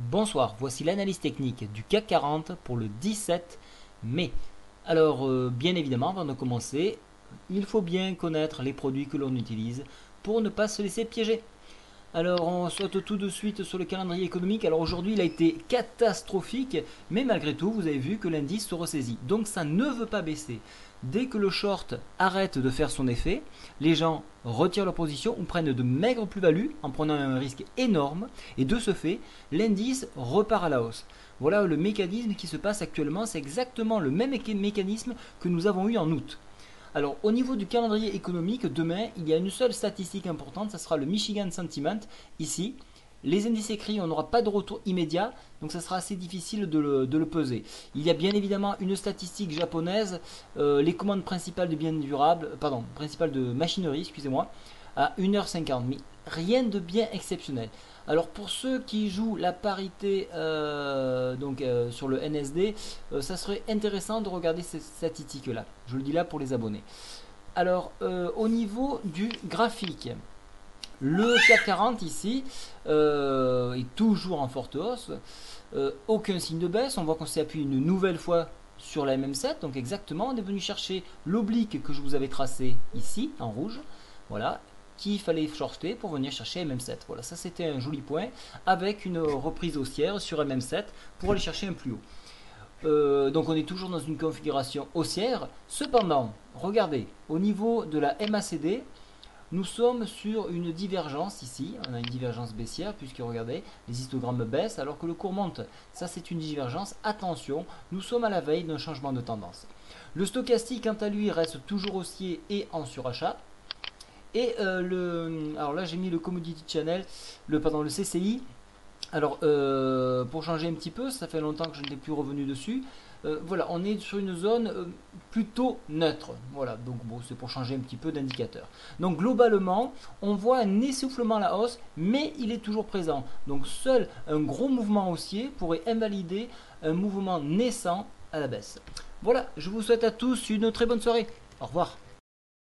Bonsoir, voici l'analyse technique du CAC 40 pour le 17 mai. Alors, bien évidemment, avant de commencer, il faut bien connaître les produits que l'on utilise pour ne pas se laisser piéger. Alors, on saute tout de suite sur le calendrier économique. Alors aujourd'hui, il a été catastrophique, mais malgré tout, vous avez vu que l'indice se ressaisit. Donc ça ne veut pas baisser. Dès que le short arrête de faire son effet, les gens retirent leur position ou prennent de maigres plus-values en prenant un risque énorme. Et de ce fait, l'indice repart à la hausse. Voilà le mécanisme qui se passe actuellement. C'est exactement le même mécanisme que nous avons eu en août. Alors, au niveau du calendrier économique, demain, il y a une seule statistique importante, ça sera le Michigan Sentiment, ici. Les indices écrits, on n'aura pas de retour immédiat, donc ça sera assez difficile de le peser. Il y a bien évidemment une statistique japonaise, les commandes principales de biens durables, principales de machinerie, excusez-moi, à 1h50, mais rien de bien exceptionnel. Alors pour ceux qui jouent la parité sur le NSD, ça serait intéressant de regarder cette statistique-là. Je le dis là pour les abonnés. Alors au niveau du graphique, le CAC 40 ici est toujours en forte hausse. Aucun signe de baisse. On voit qu'on s'est appuyé une nouvelle fois sur la MM7. Donc exactement, on est venu chercher l'oblique que je vous avais tracé ici en rouge. Voilà, qu'il fallait shorter pour venir chercher MM7. Voilà, ça c'était un joli point avec une reprise haussière sur MM7 pour aller chercher un plus haut. Donc on est toujours dans une configuration haussière. Cependant, regardez, au niveau de la MACD, nous sommes sur une divergence ici. On a une divergence baissière puisque regardez, les histogrammes baissent alors que le cours monte. Ça c'est une divergence. Attention, nous sommes à la veille d'un changement de tendance. Le stochastique quant à lui reste toujours haussier et en surachat. Et alors là j'ai mis le Commodity Channel, le CCI. Alors pour changer un petit peu, ça fait longtemps que je n'étais plus revenu dessus. Voilà, on est sur une zone plutôt neutre. Voilà, donc bon, c'est pour changer un petit peu d'indicateur. Donc globalement, on voit un essoufflement à la hausse, mais il est toujours présent. Donc seul un gros mouvement haussier pourrait invalider un mouvement naissant à la baisse. Voilà, je vous souhaite à tous une très bonne soirée. Au revoir.